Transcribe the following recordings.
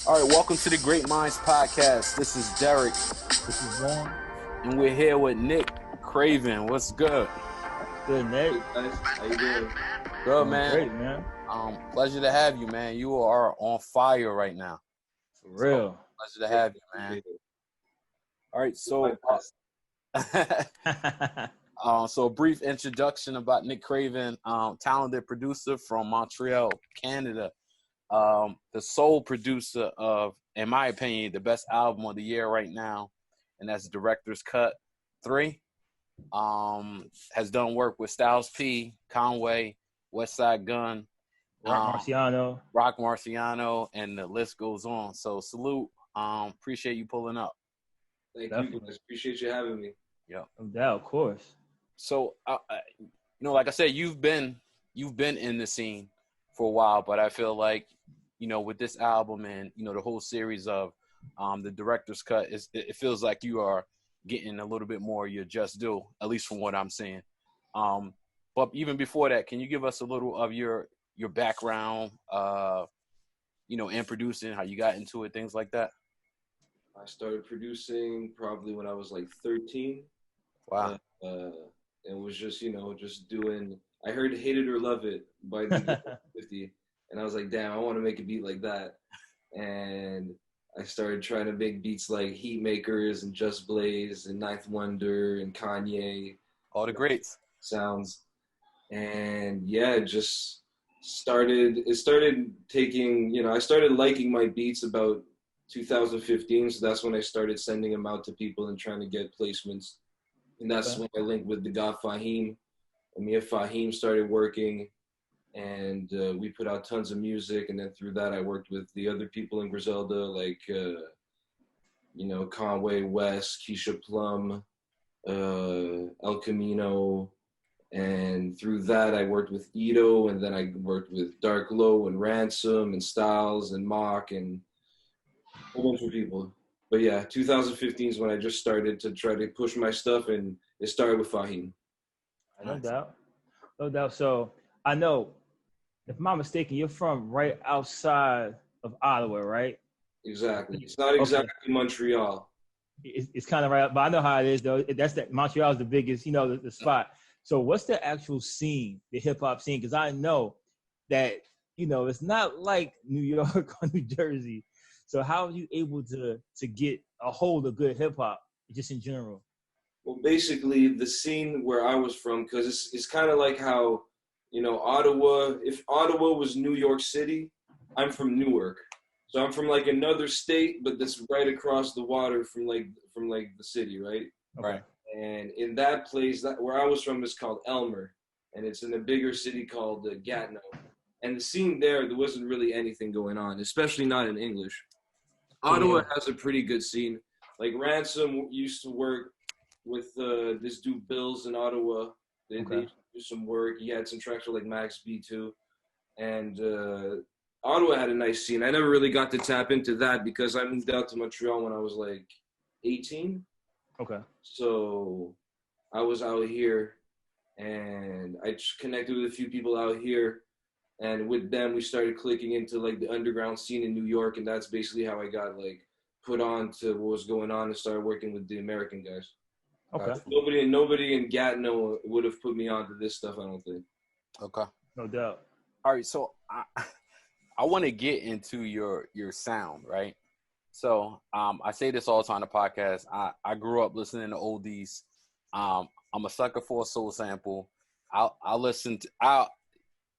All right, welcome to the Great Minds Podcast. This is Derrick. This is Ron. And we're here with Nick Craven. What's good? Good, Nick. Hey guys, how you doing? Good, man. Great, man. Pleasure to have you, man. You are on fire right now. For real. Pleasure to have you, man. All right, so so a brief introduction about Nick Craven, talented producer from Montreal, Canada. The sole producer of, in my opinion, the best album of the year right now, and that's Director's Cut 3. Has done work with Styles P, Conway, Westside Gunn, Rock Marciano, and the list goes on. So salute. Appreciate you pulling up. Thank you guys. Appreciate you having me. Yeah, No doubt, of course. So, like I said, you've been in the scene for a while, but I feel like, with this album and, the whole series of the Director's Cut, it feels like you are getting a little bit more your just due, at least from what I'm seeing. But even before that, can you give us a little of your background, in producing, how you got into it, things like that? I started producing probably when I was like 13. Wow. It was just, just doing, I heard Hate It or Love It by the 50. And I was like, damn, I want to make a beat like that. And I started trying to make beats like Heatmakers and Just Blaze and Ninth Wonder and Kanye. All the greats. Sounds. And yeah, it started taking, I started liking my beats about 2015. So that's when I started sending them out to people and trying to get placements. And that's when I linked with the guy Fahim. And me and Fahim started working. And we put out tons of music, and then through that I worked with the other people in Griselda, like Conway, West, Keisha Plum, El Camino, and through that I worked with Ito, and then I worked with Dark Low and Ransom and Styles and Mock and a whole bunch of people. But yeah, 2015 is when I just started to try to push my stuff, and it started with Fahim. No doubt. So I know, if I'm not mistaken, you're from right outside of Ottawa, right? Exactly. It's not exactly Montreal. It's kind of right, but I know how it is, though. Montreal is the biggest, the spot. So what's the actual scene, the hip-hop scene? Because I know that, it's not like New York or New Jersey. So how are you able to get a hold of good hip-hop, just in general? Well, basically, the scene where I was from, because it's kind of like how, Ottawa, if Ottawa was New York City, I'm from Newark. So I'm from like another state, but that's right across the water from the city, right? Right. And in that place, where I was from is called Elmer, and it's in a bigger city called Gatineau. And the scene there wasn't really anything going on, especially not in English. Ottawa has a pretty good scene. Like Ransom used to work with this dude Bills in Ottawa. They used to do some work. He had some tracks with like Max B too. And Ottawa had a nice scene. I never really got to tap into that because I moved out to Montreal when I was like 18. Okay. So I was out here and I just connected with a few people out here. And with them, we started clicking into like the underground scene in New York. And that's basically how I got like put on to what was going on and started working with the American guys. Okay. Nobody in Gatineau would have put me onto this stuff, I don't think. Okay. No doubt. All right, so I want to get into your sound, right? So I say this all the time on the podcast. I grew up listening to oldies. I'm a sucker for a soul sample. I'll listen to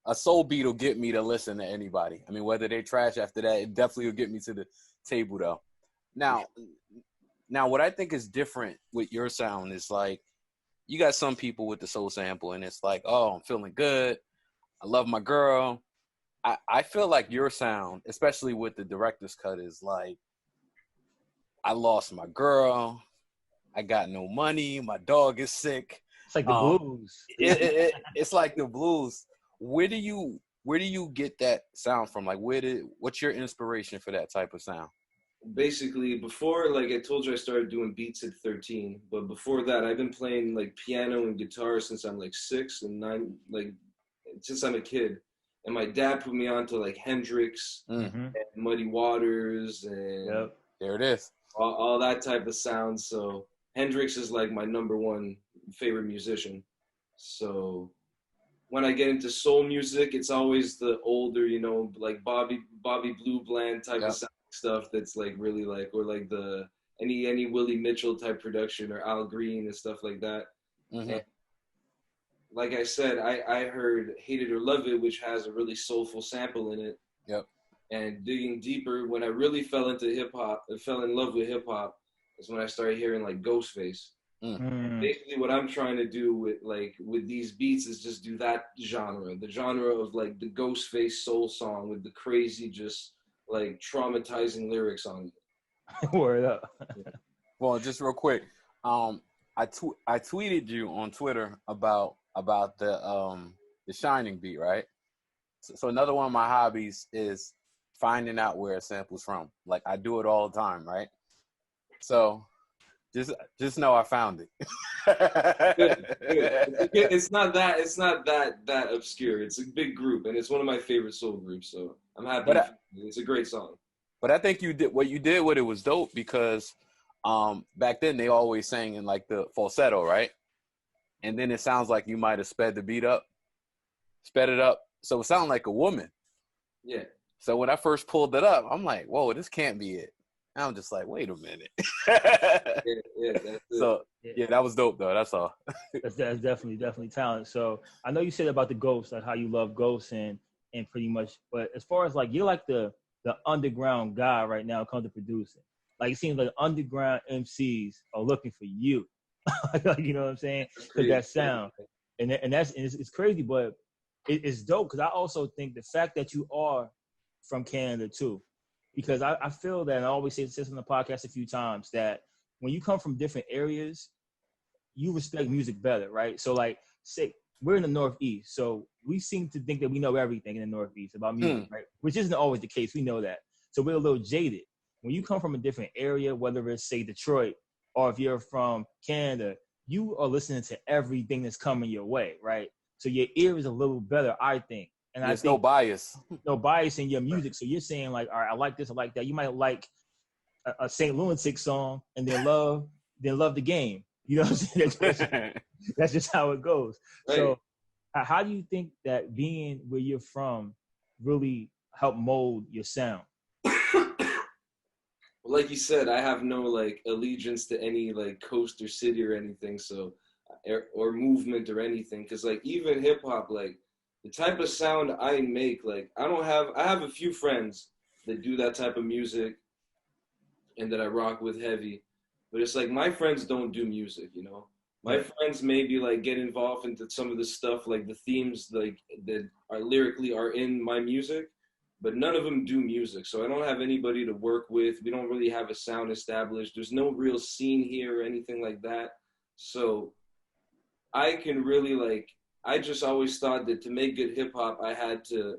a soul beat will get me to listen to anybody. I mean, whether they trash after that, it definitely will get me to the table though. Now, what I think is different with your sound is like, you got some people with the soul sample and it's like, oh, I'm feeling good. I love my girl. I feel like your sound, especially with the Director's Cut, is like, I lost my girl. I got no money. My dog is sick. It's like the blues. It's like the blues. Where do you get that sound from? Like, what's your inspiration for that type of sound? Basically, before, like I told you, I started doing beats at 13. But before that, I've been playing like piano and guitar since I'm like 6 and 9, like since I'm a kid. And my dad put me on to like Hendrix and Muddy Waters and there it is. All that type of sound. So Hendrix is like my number one favorite musician. So when I get into soul music, it's always the older, you know, like Bobby Blue Bland type of stuff that's like really like, or like the any Willie Mitchell type production or Al Green and stuff like that. And like I said, I heard Hate It or Love It, which has a really soulful sample in it. Yep. And digging deeper, when I really fell into hip hop, fell in love with hip hop, is when I started hearing like Ghostface. Basically, what I'm trying to do with these beats is just do that genre, the genre of like the Ghostface soul song with the crazy, just like traumatizing lyrics on it. Word up. Well, just real quick, I tweeted you on Twitter about the Shining beat, right? So another one of my hobbies is finding out where a sample's from. Like I do it all the time, right? So just know I found it. Good. It's not that obscure. It's a big group, and it's one of my favorite soul groups. So I'm happy. It's a great song. But I think what you did with it was dope because back then they always sang in like the falsetto, right? And then it sounds like you might have sped it up. So it sounded like a woman. Yeah. So when I first pulled it up, I'm like, whoa, this can't be it. And I'm just like, wait a minute. So that was dope though. That's all. That's definitely talent. So I know you said about the ghosts, like how you love ghosts and pretty much, but as far as like, you're like the underground guy right now come to producing. Like it seems like underground MCs are looking for you. Like, you know what I'm saying? Because that sound. And it's crazy, but it's dope because I also think the fact that you are from Canada too, because I feel that, and I always say this on the podcast a few times, that when you come from different areas, you respect music better, right? So like, say we're in the Northeast, so we seem to think that we know everything in the Northeast about music, right? Which isn't always the case. We know that. So we're a little jaded. When you come from a different area, whether it's say Detroit, or if you're from Canada, you are listening to everything that's coming your way, right? So your ear is a little better, I think. And there's I think no bias. No bias in your music. So you're saying like, all right, I like this, I like that. You might like a Saint Lunatic song and then love the game. You know what I'm saying? That's just how it goes. Right. So how do you think that being where you're from really helped mold your sound? Like you said, I have no like allegiance to any like coast or city or anything, so or movement or anything, because like even hip hop, like the type of sound I make, like I have a few friends that do that type of music and that I rock with heavy, but it's like my friends don't do music, you know. My friends maybe like get involved into some of the stuff, like the themes like that are lyrically are in my music, but none of them do music. So I don't have anybody to work with. We don't really have a sound established. There's no real scene here or anything like that. So I can really like, I just always thought that to make good hip hop, I had to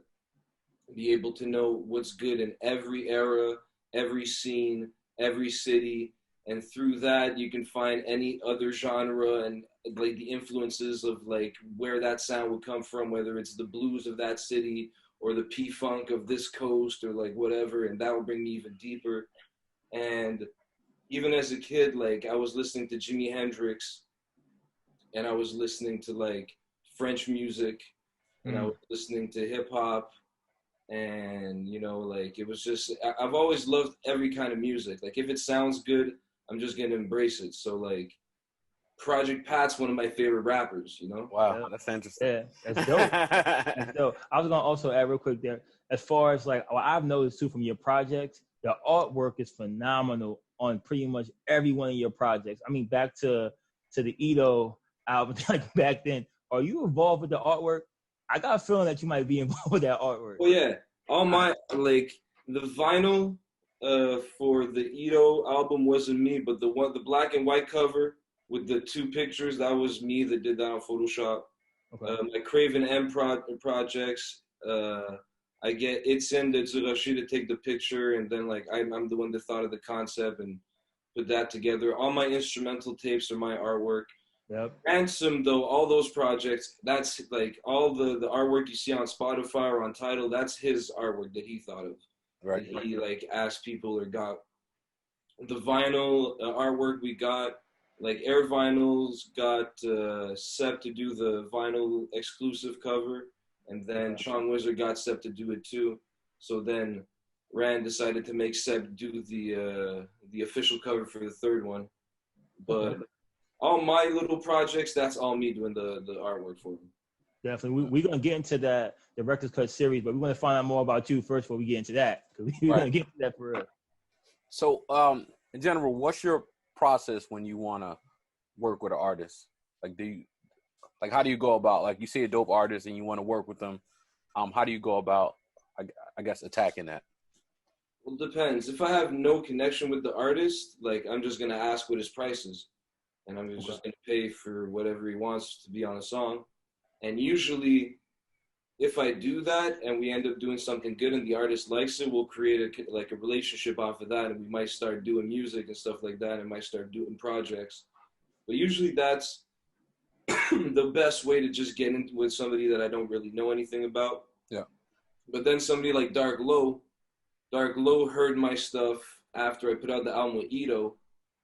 be able to know what's good in every era, every scene, every city. And through that, you can find any other genre and like the influences of like where that sound would come from, whether it's the blues of that city or the P-Funk of this coast or like whatever, and that will bring me even deeper. And even as a kid, like I was listening to Jimi Hendrix and I was listening to like French music and I was listening to hip hop and, you know, like it was just, I've always loved every kind of music. Like if it sounds good, I'm just going to embrace it. So like Project Pat's one of my favorite rappers, you know? Wow, that's interesting. Yeah, that's dope. That's dope. I was going to also add real quick there, as far as like, what I've noticed too from your projects, the artwork is phenomenal on pretty much every one of your projects. I mean, back to the Ito album, like back then, are you involved with the artwork? I got a feeling that you might be involved with that artwork. Well, yeah, all my, like, the vinyl for the Ito album wasn't me, but the black and white cover with the two pictures, that was me that did that on Photoshop. Okay. My Craven M projects, I get Itzen to Zurashi to take the picture, and then like I'm the one that thought of the concept and put that together. All my instrumental tapes are my artwork. Yep. Ransom, though, all those projects, that's like all the artwork you see on Spotify or on Tidal, that's his artwork that he thought of. Right. That he like asked people or got. The vinyl artwork we got, like Air Vinyls got Sep to do the vinyl exclusive cover, and then Sean Wizard got Sep to do it too. So then Rand decided to make Sep do the official cover for the third one. But all my little projects, that's all me doing the artwork for them. Definitely. We're going to get into the Director's Cut series, but we want to find out more about you first before we get into that. Because we're going to get into that for real. So, in general, what's your process when you want to work with an artist? Like, how do you go about, like, you see a dope artist and you want to work with them? How do you go about, I guess, attacking that? Well, it depends. If I have no connection with the artist, like, I'm just going to ask what his price is. And I'm just going to pay for whatever he wants to be on a song. And usually, if I do that and we end up doing something good and the artist likes it, we'll create a relationship off of that, and we might start doing music and stuff like that, and might start doing projects. But usually that's the best way to just get into with somebody that I don't really know anything about. Yeah. But then somebody like Dark Low heard my stuff after I put out the album with Ito,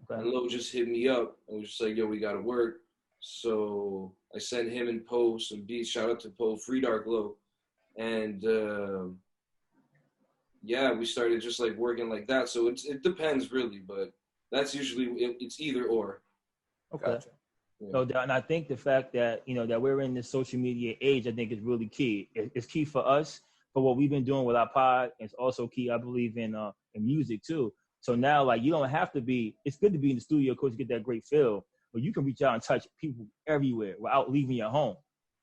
and Low just hit me up and was just like, yo, we got to work. So I sent him and Poe some beats. Shout out to Poe, Free Dark Low. And we started just like working like that. So it depends really, but that's usually, it's either or. Okay. Gotcha. Yeah. No doubt. And I think the fact that, that we're in this social media age, I think is really key. It's key for us, for what we've been doing with our pod. It's also key, I believe, in music too. So now, like, you don't have to be, it's good to be in the studio, of course, to get that great feel, but you can reach out and touch people everywhere without leaving your home.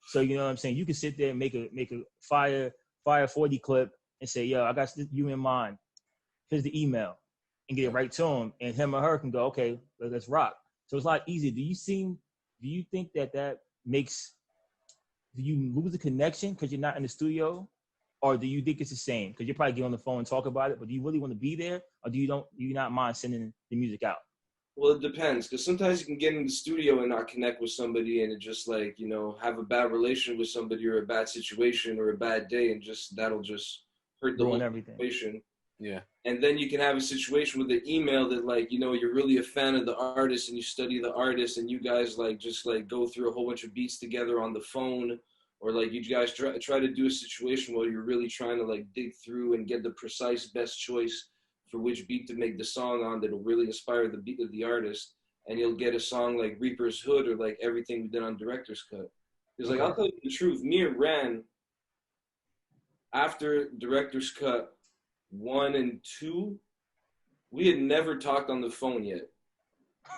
So, you know what I'm saying? You can sit there and make a fire 40 clip and say, yo, I got you in mind. Here's the email, and get it right to him. And him or her can go, okay, let's rock. So it's a lot easier. Do you think that makes, do you lose the connection because you're not in the studio? Or do you think it's the same? Because you probably get on the phone and talk about it, but do you really want to be there? Or do you not mind sending the music out? Well, it depends, because sometimes you can get in the studio and not connect with somebody, and it just like, have a bad relation with somebody or a bad situation or a bad day, and that'll just hurt the whole situation. Yeah. And then you can have a situation with the email that like, you're really a fan of the artist and you study the artist and you guys like just like go through a whole bunch of beats together on the phone, or like you guys try to do a situation where you're really trying to like dig through and get the precise best choice for which beat to make the song on that'll really inspire the beat of the artist, and you'll get a song like Reaper's Hood or like everything we did on Director's Cut. Because like, I'll tell you the truth, me and Ran, after Director's Cut 1 and 2, we had never talked on the phone yet.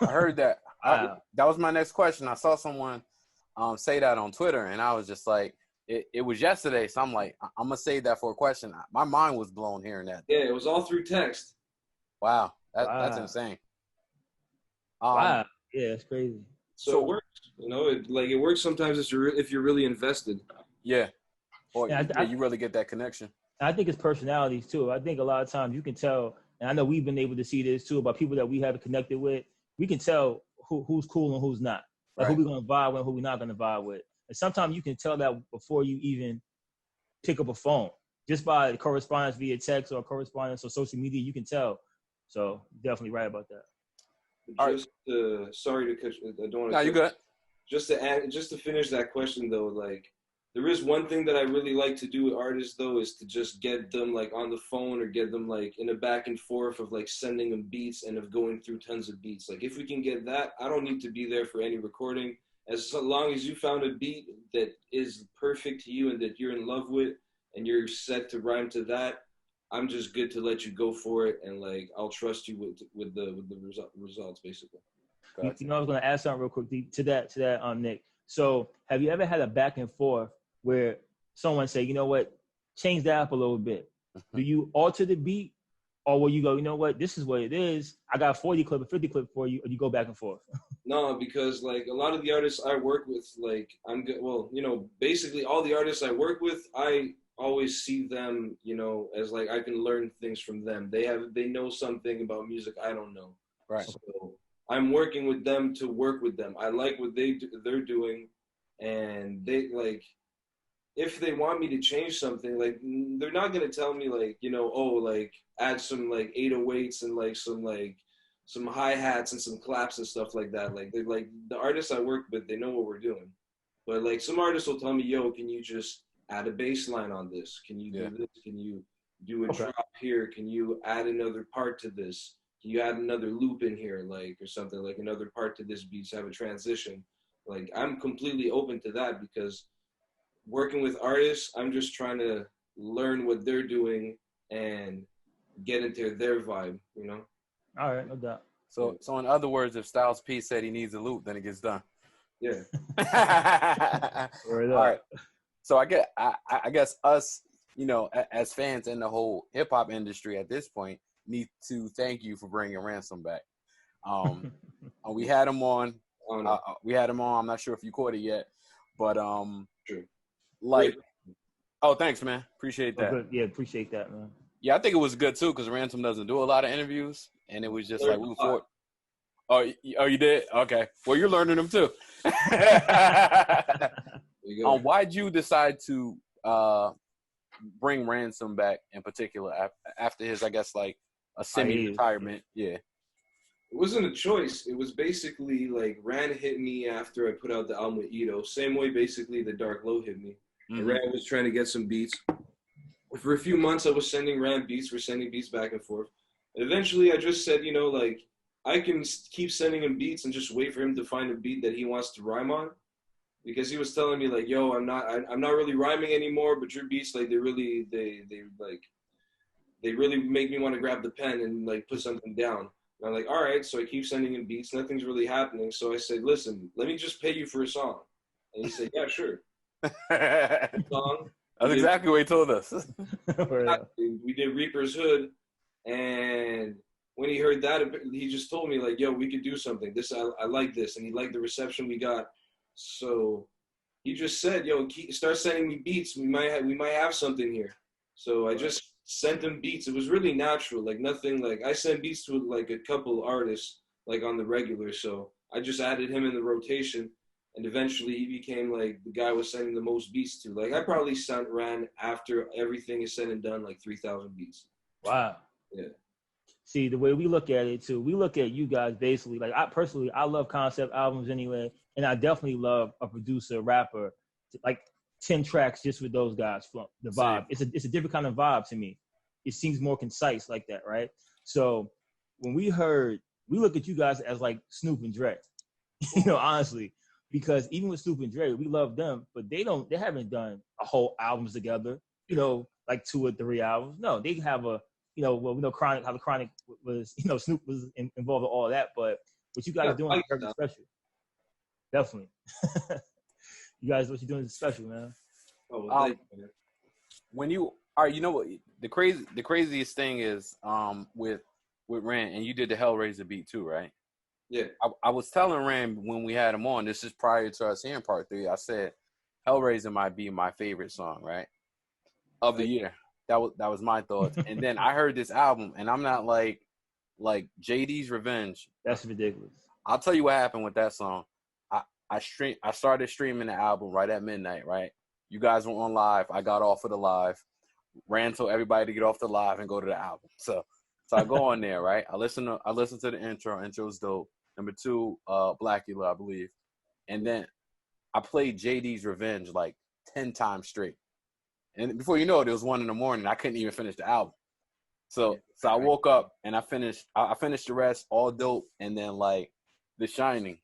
I heard that. That was my next question. I saw someone say that on Twitter, and I was just like, it was yesterday, so I'm like, I'm gonna save that for a question. My mind was blown hearing that. Yeah, it was all through text. Wow, that's insane. Wow, yeah, it's crazy. So it works, it works sometimes if you're really invested. Yeah, or you really get that connection. I think it's personalities too. I think a lot of times you can tell, and I know we've been able to see this too about people that we have connected with. We can tell who's cool and who's not, like who we're gonna vibe with, who we're not gonna vibe with. And sometimes you can tell that before you even pick up a phone, just by correspondence via text or correspondence or social media. You can tell. So definitely right about that. Sorry to cut. I don't want to. No, you good. Just to finish that question though, like there is one thing that I really like to do with artists though, is to just get them like on the phone or get them like in a back and forth of like sending them beats and of going through tons of beats. Like if we can get that, I don't need to be there for any recording. As long as you found a beat that is perfect to you and that you're in love with and you're set to rhyme to that, I'm just good to let you go for it, and like I'll trust you with the results basically. Gotcha. I was going to ask something real quick to that, Nick. So have you ever had a back and forth where someone say, you know what, change that up a little bit? Do you alter the beat, or will you go, you know what, this is what it is, I got a 40 clip, a 50 clip for you, or you go back and forth? No, because like a lot of the artists I work with, like I'm good. Well, basically all the artists I work with, I always see them, as like I can learn things from them. They know something about music I don't know. Right. So I'm working with them to work with them. I like what they're doing, and they like, if they want me to change something, like they're not gonna tell me like, you know, oh, like add some like 808s and like some hi-hats and some claps and stuff like that. Like they're like the artists I work with, they know what we're doing. But like some artists will tell me, yo, can you just add a bass line on this? Can you do this? Can you do a drop here? Can you add another part to this? Can you add another loop in here, like, or something, like another part to this beat, have a transition? Like, I'm completely open to that, because working with artists, I'm just trying to learn what they're doing and get into their vibe, you know? All right, no doubt. So in other words, if Styles P said he needs a loop, then it gets done. Yeah. All right. So I guess us, you know, as fans in the whole hip hop industry at this point, need to thank you for bringing Ransom back. We had him on. I'm not sure if you caught it yet, but True. like, oh, thanks, man. Appreciate that. Oh, yeah, appreciate that, man. Yeah, I think it was good too, because Ransom doesn't do a lot of interviews, and it was just like we were for. Oh, you did? Okay. Well, you're learning them too. Why'd you decide to bring Ransom back in particular after his, I guess, like a semi-retirement? Yeah. It wasn't a choice. It was basically like Ran hit me after I put out the album with Ito. Same way basically the Dark Low hit me. Mm-hmm. Ran was trying to get some beats. For a few months I was sending Ran beats. We're sending beats back and forth. And eventually I just said, you know, like, I can keep sending him beats and just wait for him to find a beat that he wants to rhyme on. Because he was telling me like, yo, I'm not really rhyming anymore, but your beats, like, they really make me want to grab the pen and like put something down. And I'm like, all right. So I keep sending him beats. Nothing's really happening. So I said, listen, let me just pay you for a song. And he said, yeah, sure. Song. That's exactly what he told us. We did Reaper's Hood, and when he heard that, he just told me like, yo, we could do something. This, I like this. And he liked the reception we got. So he just said, yo, start sending me beats. We might have something here. So I just sent him beats. It was really natural. Like nothing, like I sent beats to like a couple artists like on the regular. So I just added him in the rotation. And eventually he became like the guy I was sending the most beats to. Like I probably ran after everything is said and done, like 3,000 beats. Wow. Yeah. See, the way we look at it too, we look at you guys basically, like I love concept albums anyway. And I definitely love a producer, rapper, like 10 tracks just with those guys. The vibe. It's a different kind of vibe to me. It seems more concise like that, right? So when we look at you guys as like Snoop and Dre, you know, honestly. Because even with Snoop and Dre, we love them, but they haven't done a whole albums together, you know, like 2 or 3 albums. No, they have a, you know, well, we know Chronic, how the Chronic was, you know, Snoop was involved in all of that, but what you guys are doing is very special. Definitely. You guys, what you're doing is special, man. Oh, well, thank you, man. When you are, you know what, the craziest thing is with Ran, and you did the Hellraiser beat too, right? Yeah. I was telling Ram when we had him on, this is prior to us hearing part 3, I said Hellraiser might be my favorite song, right? Of the year. That was my thoughts. And then I heard this album, and I'm not like JD's Revenge. That's ridiculous. I'll tell you what happened with that song. I started streaming the album right at midnight, right? You guys were on live. I got off of the live. Ran told everybody to get off the live and go to the album. So I go on there, right? I listen to the intro. Intro's dope. Number 2, Blackula, I believe. And then I played JD's Revenge like 10 times straight. And before you know it, it was 1 a.m. I couldn't even finish the album. So I woke up and I finished the rest, all dope. And then like The Shining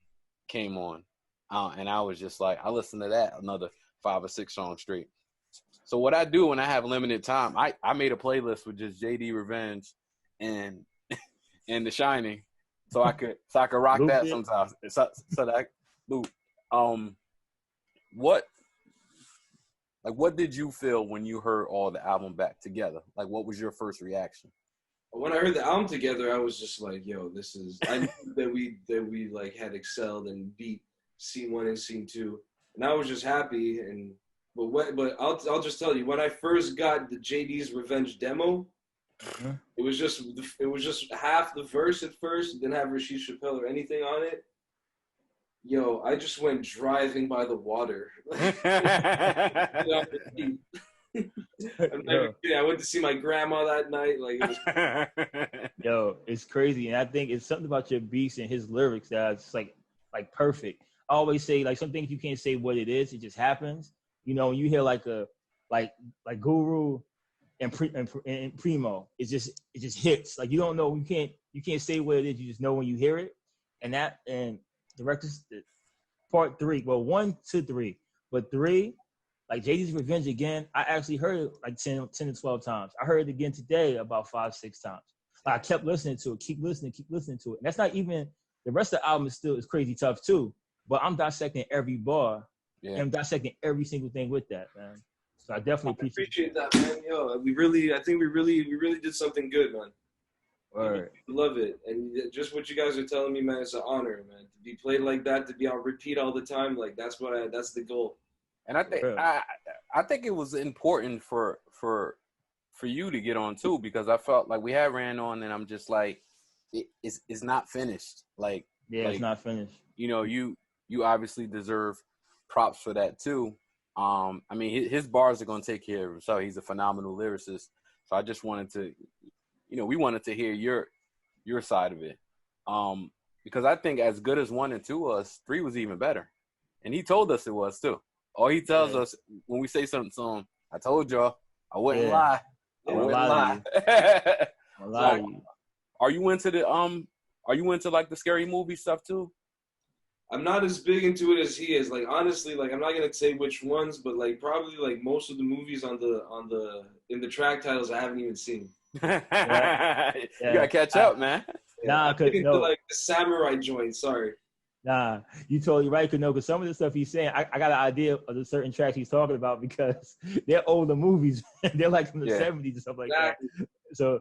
came on. And I was just like, I listened to that another 5 or 6 songs straight. So what I do when I have limited time, I made a playlist with just JD Revenge and The Shining, so I could rock loop that sometimes. So that loop. What did you feel when you heard all the album back together? Like, what was your first reaction? When I heard the album together, I was just like, yo, this is. I knew that we like had excelled and beat scene 1 and scene 2, and I was just happy. But I'll just tell you, when I first got the JD's Revenge demo, Mm-hmm. It was just half the verse at first. It didn't have Rashid Chappelle or anything on it. Yo, I just went driving by the water. I'm not even kidding. I went to see my grandma that night. Like, it was Yo, it's crazy, and I think it's something about your beats and his lyrics that's like perfect. I always say like some things you can't say what it is; it just happens. You know, when you hear like like Guru and Primo, it just hits. Like you don't know, you can't say what it is. You just know when you hear it, and directors part 3, well 1 to 3, but 3. Like Jay-Z's Revenge again, I actually heard it like 10 to 12 times. I heard it again today about 5, 6 times. Like I kept listening to it, keep listening to it. And that's not even, the rest of the album is crazy tough too. But I'm dissecting every bar. Yeah. And I'm dissecting every single thing with that, man. So I definitely appreciate that, man. Yo, I think we really did something good, man. Right. Love it. And just what you guys are telling me, man, it's an honor, man. To be played like that, to be on repeat all the time, like that's the goal. And I think it was important for you to get on too, because I felt like we had ran on, and I'm just like, it's not finished. Like, yeah, like, it's not finished. You know, you obviously deserve props for that too. I mean, his bars are gonna take care of himself. He's a phenomenal lyricist. So I just wanted to, we wanted to hear your side of it. Because I think as good as 1 and 2 was, 3 was even better, and he told us it was too. All he tells us when we say something to him, I told y'all, I wouldn't lie. I wouldn't lie. So, are you into like the scary movie stuff too? I'm not as big into it as he is. Like honestly, like I'm not gonna say which ones, but like probably like most of the movies in the track titles I haven't even seen. You gotta catch up, man. Nah, cause no, like the samurai joint. Sorry. Nah, you totally right, because some of the stuff he's saying, I got an idea of the certain tracks he's talking about because they're older movies. They're like from the 70s and stuff like that. So,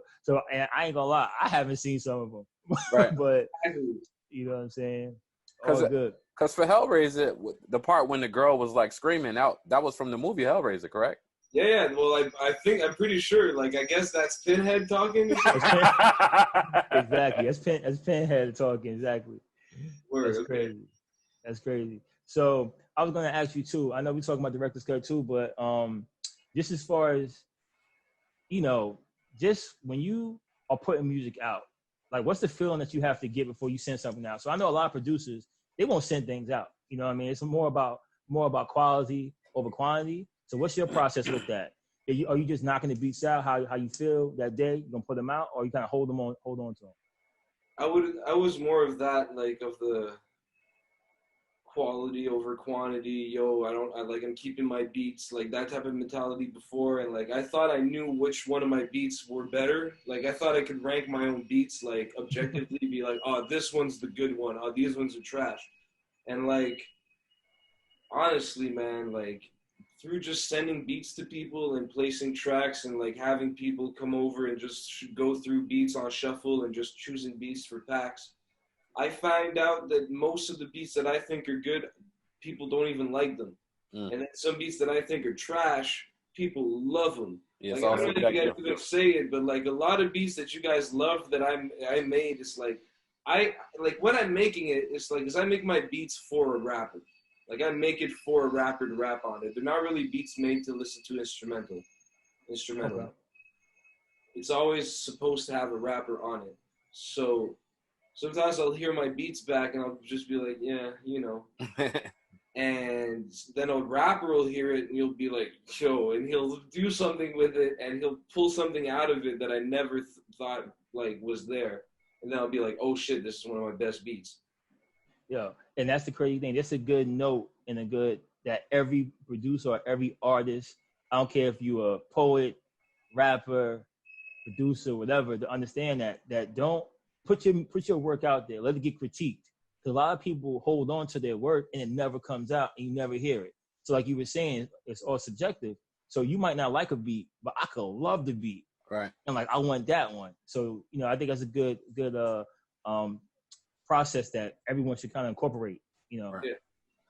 and I ain't gonna lie, I haven't seen some of them. Right. But, you know what I'm saying? All good. Because for Hellraiser, the part when the girl was like screaming out, that was from the movie Hellraiser, correct? Yeah. Well, I'm pretty sure. Like, I guess that's Pinhead talking. Exactly. That's Pinhead talking. Exactly. That's crazy. That's crazy. So I was going to ask you too. I know we're talking about director's cut too, but just as far as, just when you are putting music out, like what's the feeling that you have to get before you send something out? So I know a lot of producers, they won't send things out. You know what I mean? It's more about quality over quantity. So what's your process with that? Are you just knocking the beats out how you feel that day? You gonna put them out, or you kind of hold on to them? I was more of that, like of the quality over quantity. I'm keeping my beats, like that type of mentality before, and like I thought I knew which one of my beats were better. Like I thought I could rank my own beats, like objectively be like, oh, this one's the good one, oh, these ones are trash. And like honestly, man, like through just sending beats to people and placing tracks and like having people come over and just go through beats on shuffle and just choosing beats for packs, I find out that most of the beats that I think are good, people don't even like them. And then some beats that I think are trash, people love them. Yeah, like, I don't know if you guys are gonna say it, but like a lot of beats that you guys love that I made, it's like when I'm making it, it's like, 'cause I make my beats for a rapper. Like I make it for a rapper to rap on it. They're not really beats made to listen to instrumental. Okay. It's always supposed to have a rapper on it. So sometimes I'll hear my beats back and I'll just be like, yeah, and then a rapper will hear it and he'll be like, yo, and he'll do something with it and he'll pull something out of it that I never thought like was there. And then I'll be like, oh shit, this is one of my best beats. Yeah, and that's the crazy thing. That's a good note and a good that every producer or every artist, I don't care if you're a poet, rapper, producer, whatever, to understand that don't put your work out there. Let it get critiqued. Because a lot of people hold on to their work and it never comes out and you never hear it. So like you were saying, it's all subjective. So you might not like a beat, but I could love the beat. Right. And like I want that one. So, I think that's a good process that everyone should kind of incorporate, Yeah.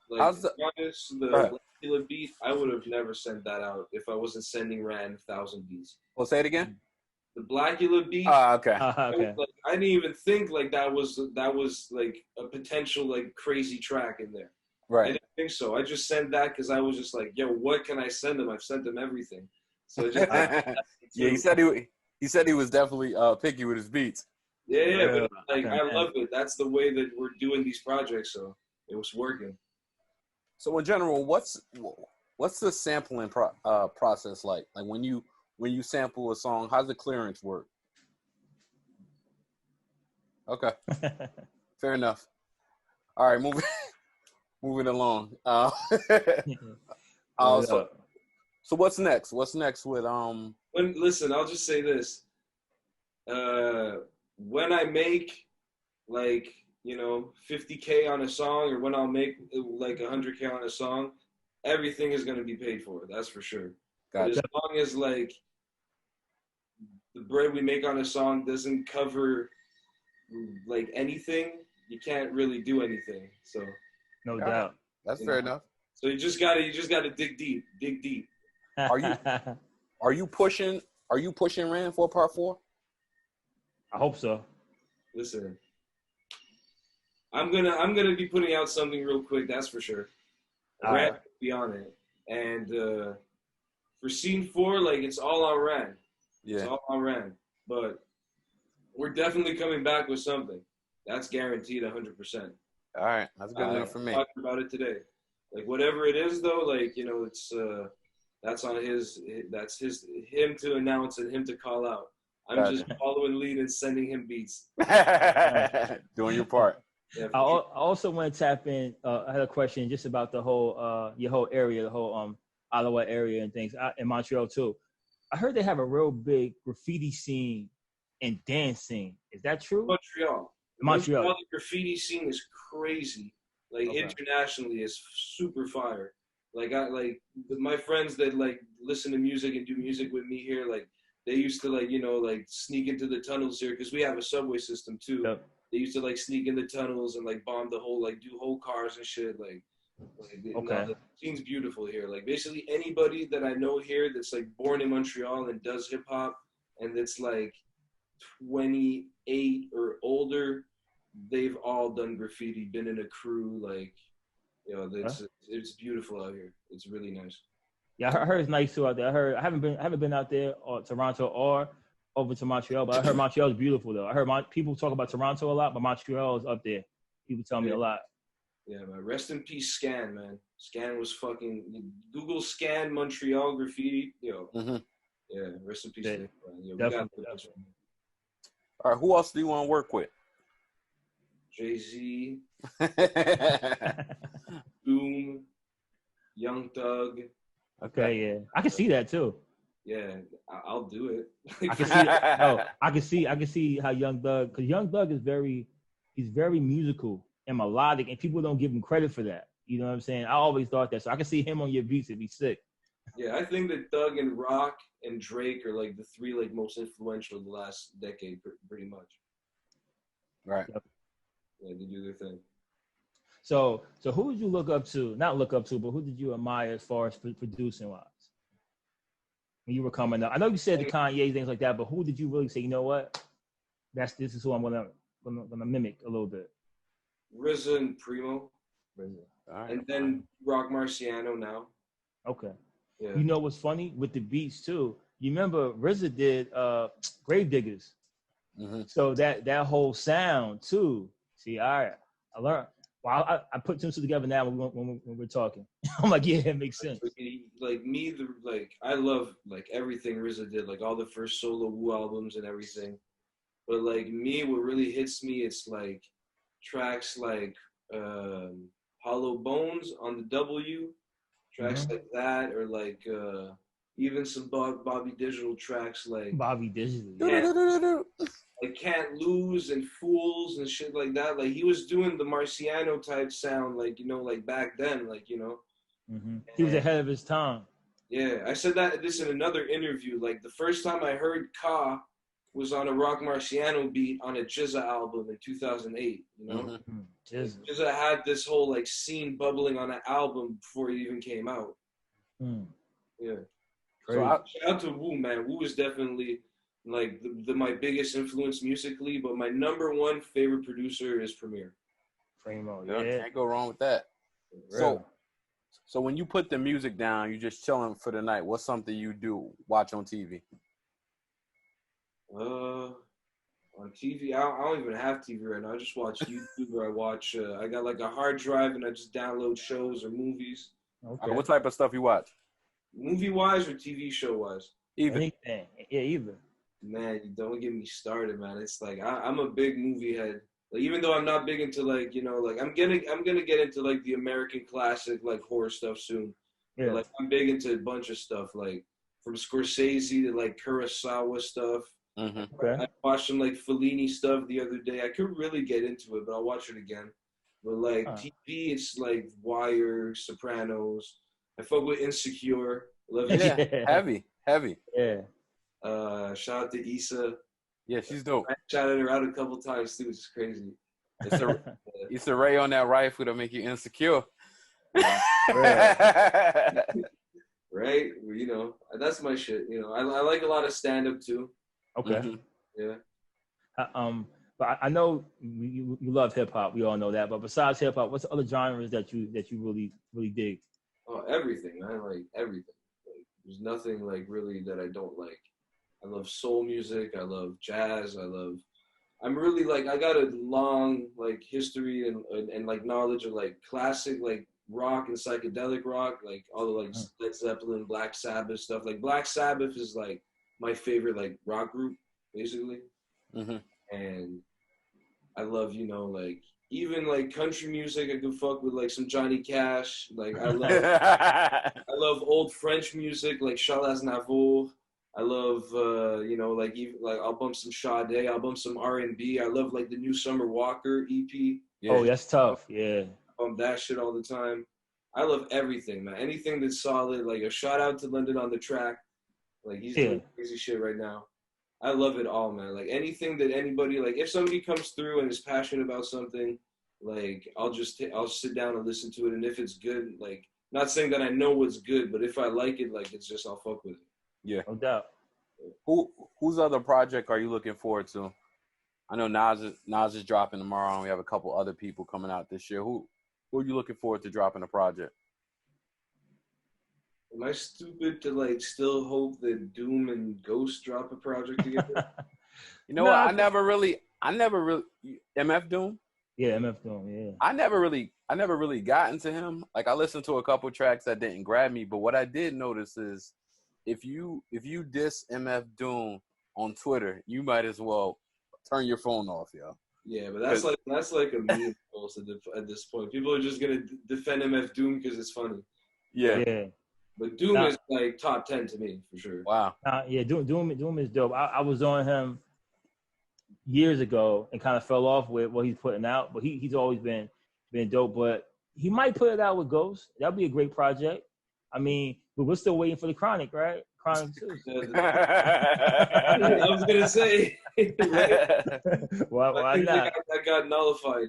Like, the beat, I would have never sent that out if I wasn't sending Rand 1,000 beats. Well, say it again. the Blackula beat. Okay. Okay. Like, I didn't even think like that was like a potential like crazy track in there. I Right. didn't think so. I just sent that because I was just like, yo, what can I send him? I've sent him everything. So it just Yeah, he said he was definitely picky with his beats. yeah, Real. but like Okay, I man. love it. That's the way that we're doing these projects, so it was working. So in general, what's the sampling process like? Like when you sample a song, how's the clearance work? Okay, fair enough. All right, moving along. So what's next? What's next with Listen, I'll just say this. When I make like, 50K on a song, or when I'll make like 100K on a song, everything is going to be paid for. That's for sure. But as long as like the bread we make on a song doesn't cover like anything, you can't really do anything. So No doubt. That's fair enough. So you just gotta dig deep. Are you pushing Rand for part 4? I hope so. Listen, I'm gonna be putting out something real quick. That's for sure. Rand will be on it, and for scene 4, like it's all on Rand. Yeah, it's all on Rand. But we're definitely coming back with something. That's guaranteed, 100%. All right, that's good enough for me. Talking about it today, like whatever it is, though, like it's that's on him to announce and him to call out. I'm just following lead and sending him beats. Doing your part. Yeah, I also want to tap in. I had a question just about the whole your whole area, the whole Ottawa area and things in Montreal too. I heard they have a real big graffiti scene and dance scene. Is that true? Montreal, the graffiti scene is crazy. Like internationally, it's super fire. Like my friends that like listen to music and do music with me here, like they used to like sneak into the tunnels here because we have a subway system too. Yep. They used to like sneak in the tunnels and like bomb the whole do whole cars and shit. The scene's beautiful here. Like basically anybody that I know here that's like born in Montreal and does hip hop and that's like 28 or older, they've all done graffiti, been in a crew, it's beautiful out here. It's really nice. Yeah, I heard it's nice too out there. I haven't been out there or Toronto or over to Montreal, but I heard Montreal is beautiful though. I heard people talk about Toronto a lot, but Montreal is up there. People tell me a lot. Yeah, man. Rest in peace, Scan, man. Scan was fucking Google Scan Montreal graffiti. Mm-hmm. Yeah, rest in peace. Definitely. All right, who else do you want to work with? Jay-Z, Boom, Young Thug. Okay, yeah, I can see that too. Yeah, I'll do it. I can see. I can see how Young Thug, because Young Thug is he's very musical and melodic, and people don't give him credit for that. You know what I'm saying? I always thought that, so I can see him on your beats. It'd be sick. Yeah, I think that Thug and Rock and Drake are like the 3 like most influential of the last decade, pretty much. Right. Yeah, they do their thing. So who did you look up to? Not look up to, but who did you admire as far as producing wise? When you were coming up, I know you said the Kanye things like that, but who did you really say, you know what? This is who I'm gonna mimic a little bit. RZA and Primo. Right, and then Rock Marciano now. Okay. Yeah. You know what's funny with the beats too? You remember RZA did Grave Diggers. Mm-hmm. So that whole sound too. See, I learned. Well, I put 2 and 2 together now when we're talking. I'm like, yeah, it makes sense. Like me, I love like everything RZA did, like all the first solo Wu albums and everything. But like me, what really hits me, it's like tracks like Hollow Bones on the W, tracks like that, or like even some Bobby Digital tracks like Bobby Digital. Yeah. Like Can't Lose and Fools and shit like that. Like he was doing the Marciano type sound, like like back then, Mm-hmm. He was ahead of his time. Yeah, I said this in another interview. Like the first time I heard Ka was on a Rock Marciano beat on a GZA album in 2008. GZA had this whole like scene bubbling on an album before it even came out. Yeah. So shout out to Wu, man. Wu is definitely like my biggest influence musically, but my number one favorite producer is Premier. Primo, Yeah, yeah. can't go wrong with that. Real. So when you put the music down, you just chilling for the night. What's something you do watch on TV? On TV, I don't even have TV right now. I just watch YouTube, or I watch. I got like a hard drive, and I just download shows or movies. Okay. What type of stuff you watch? Movie wise or TV show wise? Even. Anything. Yeah, either. Man, you don't get me started, man. It's like I'm a big movie head. Like, even though I'm not big into, like, you know, like I'm gonna get into like the American classic like horror stuff soon. Yeah. But, like, I'm big into a bunch of stuff, like from Scorsese to like Kurosawa stuff. Mm-hmm. Okay. I watched some like Fellini stuff the other day. I could really get into it, but I'll watch it again. But like TV, it's like Wire, Sopranos. I fuck with Insecure. Love it. Yeah, heavy. Yeah. Shout out to Issa. Yeah, she's dope. I shouted her out a couple times too. It's crazy. It's a ray on that rifle to make you insecure. Right? You know, that's my shit. You know, I like a lot of stand up too. Okay. Mm-hmm. Yeah. But I know you love hip hop. We all know that. But besides hip hop, what's the other genres that you really dig? Oh, everything. I like everything. Like, there's nothing like really that I don't like. I love soul music. I love jazz. I'm really like, I got a long like history and like knowledge of like classic like rock and psychedelic rock, like all the like Led Zeppelin, Black Sabbath stuff. Like Black Sabbath is like my favorite like rock group basically. Mm-hmm. And I love, you know, like even like country music. I could fuck with like some Johnny Cash. Like I love old French music like Charles Aznavour. I love, you know, like even like I'll bump some Sade, I'll bump some R&B. I love like the new Summer Walker EP. Yeah. Oh, that's tough. Yeah. I bump that shit all the time. I love everything, man. Anything that's solid. Like a shout out to London on the Track. Like he's doing crazy shit right now. I love it all, man. Like anything that anybody, like if somebody comes through and is passionate about something, like I'll sit down and listen to it. And if it's good, like not saying that I know what's good, but if I like it, like it's just I'll fuck with it. Yeah, no doubt. Whose other project are you looking forward to? I know Nas is dropping tomorrow, and we have a couple other people coming out this year. Who are you looking forward to dropping a project? Am I stupid to like still hope that Doom and Ghost drop a project together? You know what? I never really MF Doom. Yeah, MF Doom. Yeah. I never really got into him. Like I listened to a couple tracks that didn't grab me, but what I did notice is if you diss MF Doom on Twitter, you might as well turn your phone off, yo. Yeah, but that's like a meme almost at this point. People are just gonna defend MF Doom because it's funny. Yeah. Yeah. But Doom is like top 10 to me for sure. Wow. Yeah, Doom is dope. I was on him years ago and kind of fell off with what he's putting out, but he's always been dope. But he might put it out with Ghost. That'd be a great project. I mean, but we're still waiting for the Chronic, right? Chronic 2. I was gonna say. Why not? That got nullified.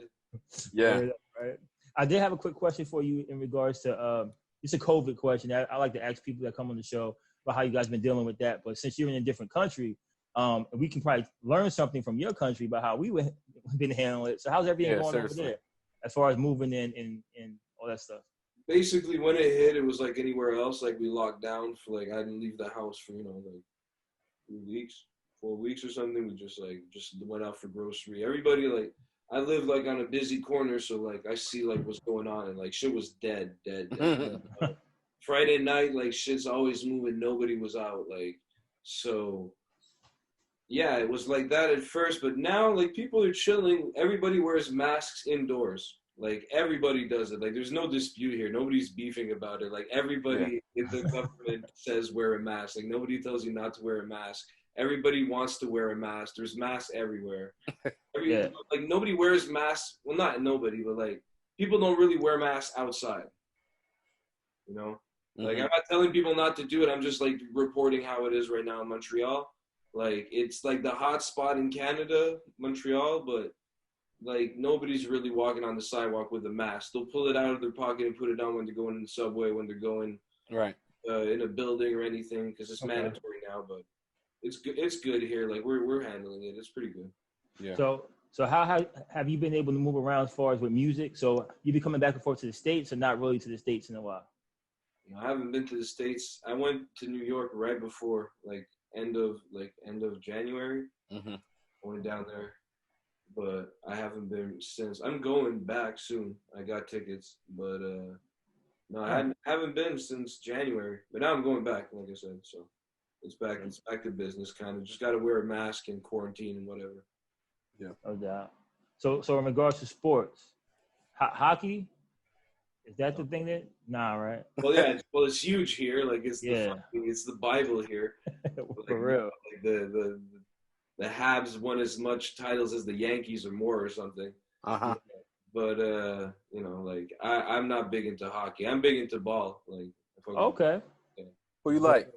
Yeah. Right. I did have a quick question for you in regards to it's a COVID question. I like to ask people that come on the show about how you guys been dealing with that. But since you're in a different country, we can probably learn something from your country about how we been handling it. So how's everything going over there as far as moving in and all that stuff? Basically, when it hit, it was like anywhere else. Like we locked down for like I didn't leave the house for like 4 weeks or something. We just went out for grocery. Everybody like I live like on a busy corner, so like I see like what's going on, and like shit was dead. Friday night, like shit's always moving. Nobody was out, like so. Yeah, it was like that at first, but now like people are chilling. Everybody wears masks indoors. Like everybody does it. Like there's no dispute here. Nobody's beefing about it. Like everybody in the government says wear a mask. Like nobody tells you not to wear a mask. Everybody wants to wear a mask. There's masks everywhere. Like nobody wears masks. Well, not nobody, but like people don't really wear masks outside. You know, like I'm not telling people not to do it. I'm just like reporting how it is right now in Montreal. Like it's like the hot spot in Canada, Montreal, but like nobody's really walking on the sidewalk with a mask. They'll pull it out of their pocket and put it on when they're going in the subway, when they're going in a building or anything, because it's mandatory now. But it's good. It's good here. Like we're handling it. It's pretty good. Yeah. So how have you been able to move around as far as with music? So you be coming back and forth to the States, or not really to the States in a while? I haven't been to the States. I went to New York right before end of January. Mm-hmm. I went down there, but I haven't been since. I'm going back soon. I got tickets, but no, I haven't been since January. But now I'm going back, like I said. So it's back. It's back to business, kind of. Just got to wear a mask and quarantine and whatever. Yeah. No doubt. So in regards to sports, hockey, is that the thing that? Nah, right? Well, yeah. It's huge here. Like it's yeah. It's the Bible here. For real. Like the Habs won as much titles as the Yankees or more or something. Uh-huh. But like I'm not big into hockey. I'm big into ball. Like okay. Who you like?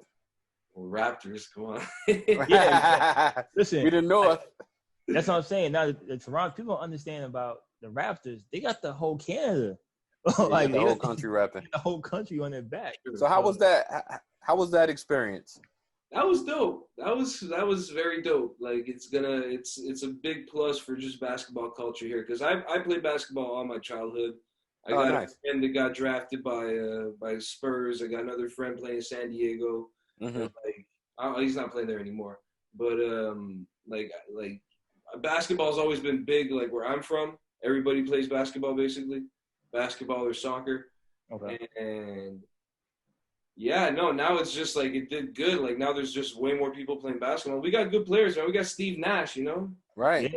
Well, Raptors. Come on. yeah. Listen, we didn't know it. That's what I'm saying. Now the Toronto people understand about the Raptors. They got the whole Canada, like the whole country rapping. The whole country on their back. So how was that? How was that experience? That was dope. That was very dope. Like it's a big plus for just basketball culture here because I played basketball all my childhood. I got a friend that got drafted by Spurs. I got another friend playing San Diego. Mm-hmm. He's not playing there anymore. But like basketball's always been big. Like where I'm from, everybody plays basketball basically, basketball or soccer. Okay. And yeah, no, now it's just like it did good. Like now there's just way more people playing basketball. We got good players, man. We got Steve Nash, Right.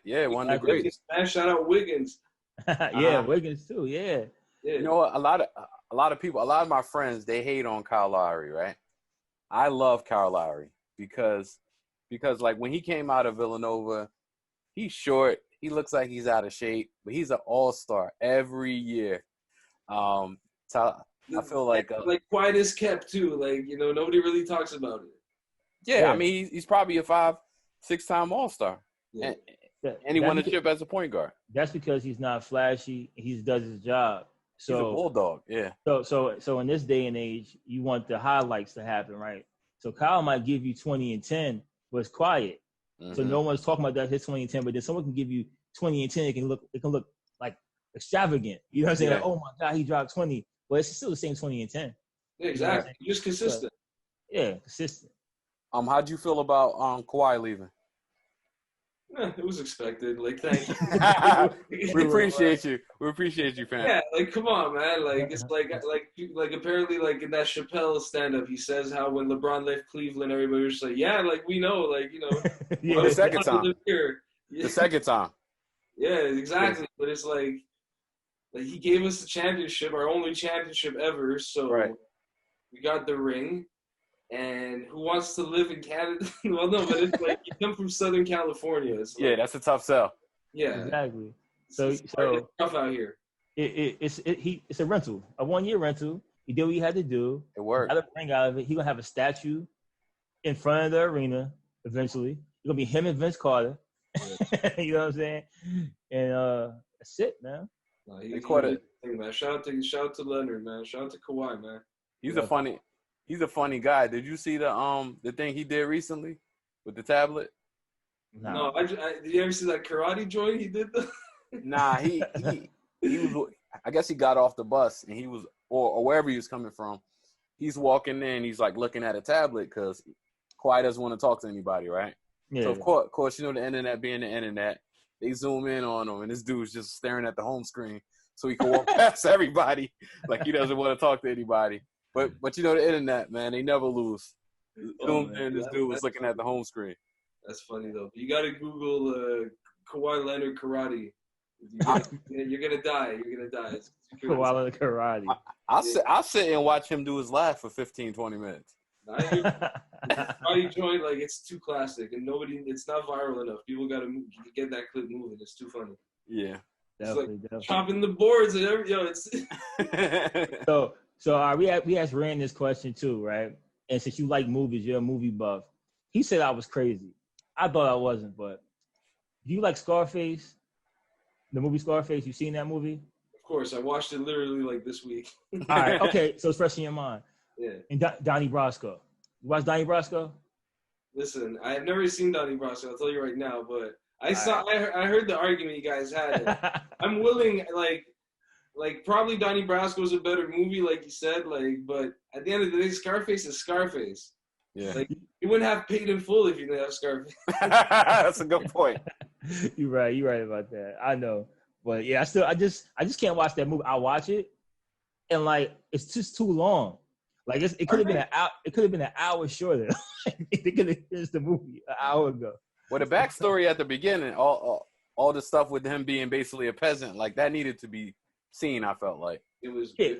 Yeah. One of the greats. Shout out Wiggins. Wiggins too. Yeah. You know what? A lot of people, a lot of my friends, they hate on Kyle Lowry, right? I love Kyle Lowry because like when he came out of Villanova, he's short. He looks like he's out of shape, but he's an all-star every year. I feel like quiet as kept too. Like nobody really talks about it. Yeah. I mean he's probably a 5-6-time all-star, and he won a chip as a point guard. That's because he's not flashy. He does his job. So he's a bulldog. Yeah. So in this day and age, you want the highlights to happen, right? So Kyle might give you 20 and 10, but it's quiet. Mm-hmm. So no one's talking about that his 20 and 10, but then someone can give you 20 and 10. It can look like extravagant. You know what I'm saying? Yeah. Like, oh my God, he dropped 20. But it's still the same 20 and 10. Yeah, exactly. You know just consistent. Yeah, consistent. How'd you feel about Kawhi leaving? It was expected. Like, thank you. We appreciate you. We appreciate you, fam. Yeah, like, come on, man. Like, it's like apparently, like in that Chappelle stand-up, he says how when LeBron left Cleveland, everybody was just like, yeah, like we know, like yeah, the second time. Yeah. The second time. Yeah, exactly. Yes. But it's like he gave us the championship, our only championship ever. So we got the ring. And who wants to live in Canada? Well, no, but it's like you come from Southern California. It's like, that's a tough sell. Yeah, exactly. So it's tough out here. It's a rental, a 1-year rental. He did what he had to do. It worked. Got a ring out of it. He gonna have a statue in front of the arena eventually. It's gonna be him and Vince Carter. Yeah. You know what I'm saying? And that's it, man. No, he's man. Shout out to Leonard, man. Shout out to Kawhi, man. He's a funny guy. Did you see the thing he did recently with the tablet? No, did you ever see that karate joint he did? Nah, he was. I guess he got off the bus and he was, or wherever he was coming from. He's walking in. He's like looking at a tablet because Kawhi doesn't want to talk to anybody, right? Yeah. So of course, the internet being the internet, they zoom in on him, and this dude's just staring at the home screen so he can walk past everybody like he doesn't want to talk to anybody. But the internet, man, they never lose. This dude was looking at the home screen. That's funny though. You got to Google Kawhi Leonard karate. You're gonna die. You're gonna die. Kawhi Leonard karate. I'll sit and watch him do his laugh for 15-20 minutes. Karate joint, like it's too classic, and it's not viral enough. People got to get that clip moving. It's too funny. Yeah, definitely. Chopping the boards and everything. It's So we asked Rand this question too, right? And since you like movies, you're a movie buff. He said I was crazy. I thought I wasn't, but do you like Scarface? The movie Scarface, you seen that movie? Of course, I watched it literally like this week. All right, okay, so it's fresh in your mind. Yeah. And Donnie Brasco. You watch Donnie Brasco? Listen, I have never seen Donnie Brasco. I'll tell you right now, but I heard the argument you guys had. I'm willing, like probably Donnie Brasco is a better movie, like you said, like, but at the end of the day, Scarface is Scarface. Yeah. Like, you wouldn't have Paid in Full if you didn't have Scarface. That's a good point. You're right about that. I know. But yeah, I just can't watch that movie. I watch it and like it's just too long. Like it could have been an hour shorter. They could have finished the movie an hour ago. Well, the backstory at the beginning, all the stuff with him being basically a peasant, like that needed to be seen. I felt like it was. Yeah.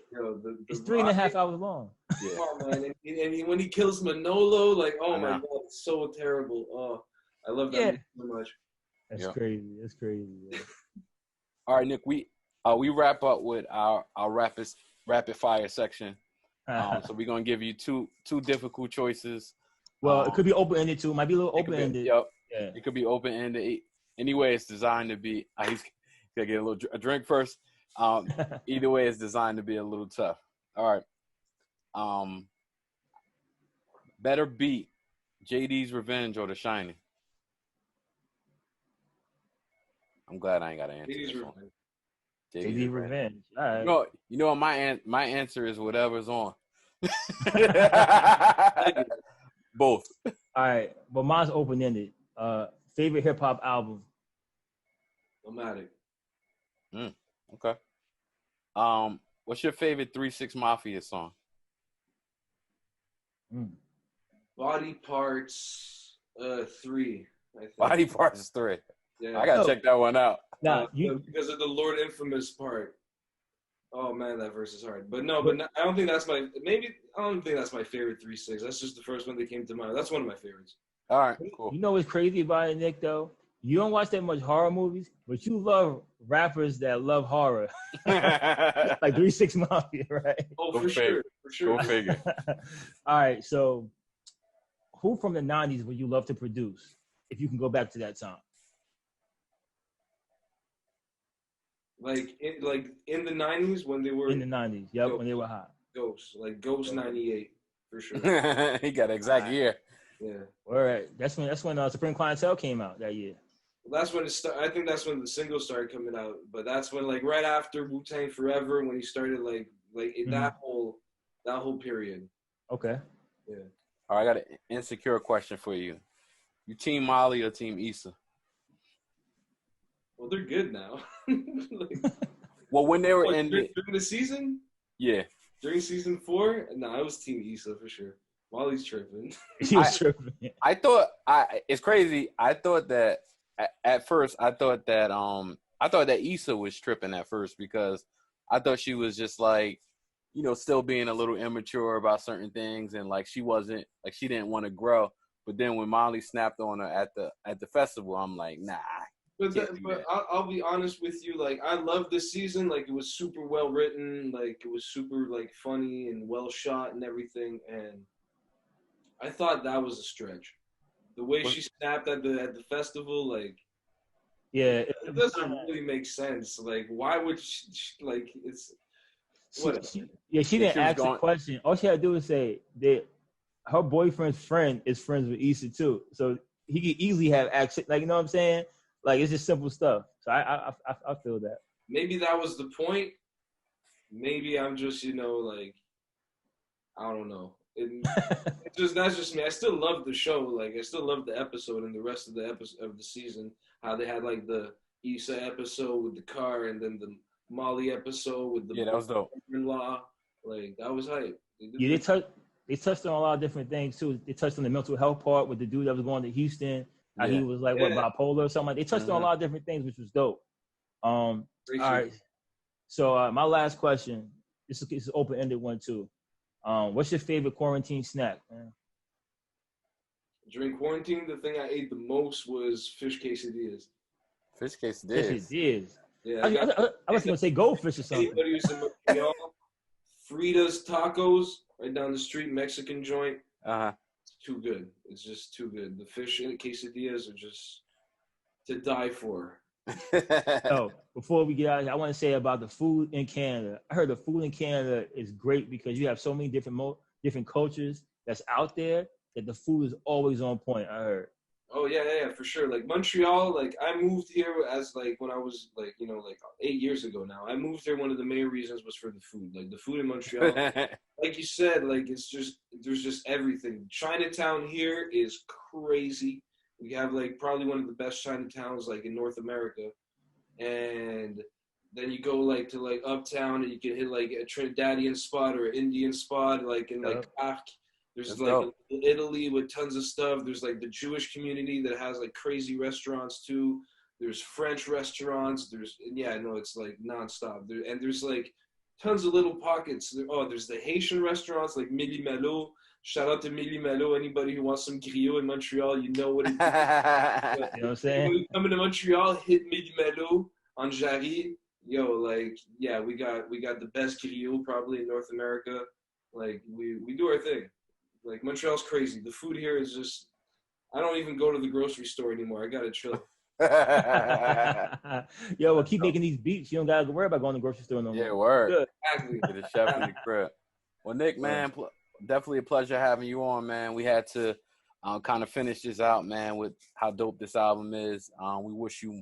It's 3.5 hours long. Yeah. Oh man, and when he kills Manolo, like, oh my god, it's so terrible. Oh, I love that movie so much. That's crazy. That's crazy. Yeah. All right, Nick, we wrap up with our rapid fire section. So we're gonna give you two difficult choices. Well, it could be open ended too. Might be a little open ended. Yep. Yeah. It could be open ended. Anyway, it's designed to be. He's gonna get a drink first. Either way, it's designed to be a little tough. All right. Better beat JD's Revenge or The Shining? I'm glad I ain't got to answer this one. JD's Revenge. All right. You know what my answer is whatever's on. Both. All right. But mine's open ended. Favorite hip hop album? Nomadic. Okay. What's your favorite 3-6 Mafia song? Body Parts 3. I think. Body Parts 3. Yeah. I gotta check that one out. Nah, because of the Lord Infamous part. Oh man, that verse is hard. But I don't think that's my. Maybe I don't think that's my favorite 3-6. That's just the first one that came to mind. That's one of my favorites. All right, cool. You know what's crazy about it, Nick? Though you don't watch that much horror movies, but you love rappers that love horror, like 3-6 Mafia, right? Oh, for sure. Go figure. All right, so who from the '90s would you love to produce if you can go back to that time? Like in the 90s when they were in the 90s, yep, when they were hot. Ghost 98 for sure. He got an exact year. Yeah. All right, that's when Supreme Clientele came out that year. Well, that's when I think that's when the singles started coming out. But that's when like right after Wu-Tang Forever when he started that whole period. Okay. Yeah. All right, I got an insecure question for you. You team Molly or team Issa? Well, they're good now. Well, when they were during the season? Yeah. During season 4? No, I was team Issa for sure. Molly's tripping. She was tripping. It's crazy. I thought that at first that Issa was tripping at first because I thought she was just like, still being a little immature about certain things and like she didn't want to grow. But then when Molly snapped on her at the festival, I'm like, nah. But I'll be honest with you. Like, I love this season. Like, it was super well written. Like, it was super like funny and well shot and everything. And I thought that was a stretch. The way she snapped at the festival, like, yeah, it doesn't really make sense. Like, why would she like it's? She didn't ask the question. All she had to do was say that her boyfriend's friend is friends with Issa too, so he could easily have access. Like, you know what I'm saying? Like, it's just simple stuff. So I feel that. Maybe that was the point. Maybe I'm just, like, I don't know. That's just me. I still love the show. Like, I still love the episode and the rest of the episode of the season. How they had like the Issa episode with the car and then the Molly episode with the that was dope. Law. Like, that was hype. They touched on a lot of different things too. They touched on the mental health part with the dude that was going to Houston. He was like bipolar or something. They touched on a lot of different things, which was dope. All right. So my last question. This is an open-ended one too. What's your favorite quarantine snack, man? During quarantine, the thing I ate the most was fish quesadillas. Fish quesadillas. Yeah. I was gonna say goldfish or something. Anybody who's in Montreal, Frida's Tacos right down the street, Mexican joint. It's too good. It's just too good. The fish quesadillas are just to die for. So before we get out of here, I want to say about the food in Canada. I heard the food in Canada is great because you have so many different cultures that's out there, that the food is always on point. I heard. Oh yeah, for sure. Like Montreal, like I moved here as like when I was like, you know, like 8 years ago now. I moved here. One of the main reasons was for the food. Like the food in Montreal, like you said, like it's just there's just everything. Chinatown here is crazy. We have like probably one of the best Chinatowns like in North America, and then you go like to like uptown and you can hit like a Trinidadian spot or an Indian spot like in like Parc. There's That's like dope. Italy with tons of stuff. There's like the Jewish community that has like crazy restaurants too. There's French restaurants. It's like nonstop. There's like tons of little pockets. There's the Haitian restaurants like Mili Malo. Shout out to Mili Malo. Anybody who wants some griot in Montreal, you know what it is. You know what I'm saying? When you come into Montreal, hit Mili Malo on Jarry. Yo, like, yeah, we got the best griot probably in North America. Like, we do our thing. Like, Montreal's crazy. The food here is just, I don't even go to the grocery store anymore. I gotta chill. Yo, well, keep making these beats. You don't gotta worry about going to the grocery store no more. Yeah, word. Good. Exactly. Get a chef in the crib. Well, Nick, man, definitely a pleasure having you on, man. We had to kind of finish this out, man, with how dope this album is. We wish you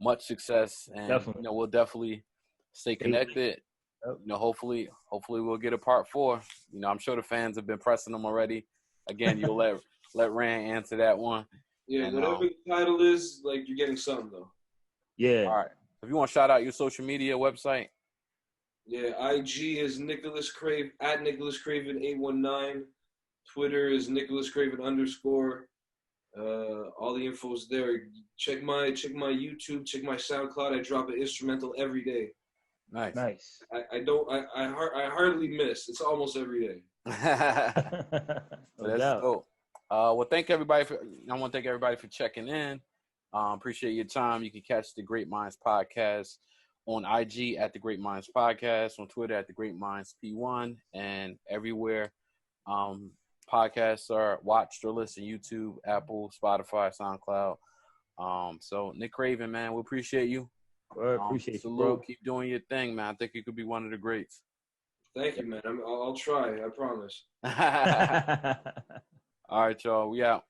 much success, and Definitely. you know, we'll definitely stay connected. Yep. You know, hopefully we'll get a part 4. You know, I'm sure the fans have been pressing them already. Again, you'll let Rand answer that one. Yeah, And, whatever the title is, like, you're getting something, though. Yeah. All right. If you want to shout out your social media website. Yeah, IG is Nicholas Craven, at Nicholas Craven 819. Twitter is Nicholas Craven _. All the info's there. Check my YouTube, check my SoundCloud. I drop an instrumental every day. Nice. I hardly miss. It's almost every day. That's dope. Well, I want to thank everybody for checking in. Appreciate your time. You can catch the Great Minds Podcast on IG at the Great Minds Podcast, on Twitter at the Great Minds P1, and everywhere podcasts are watched or listened: YouTube, Apple, Spotify, SoundCloud. So Nick Craven, man, we appreciate you. Appreciate you, bro. bro. Keep doing your thing, man. I think you could be one of the greats. Thank you, man. I'll try. I promise. All right, y'all. We out.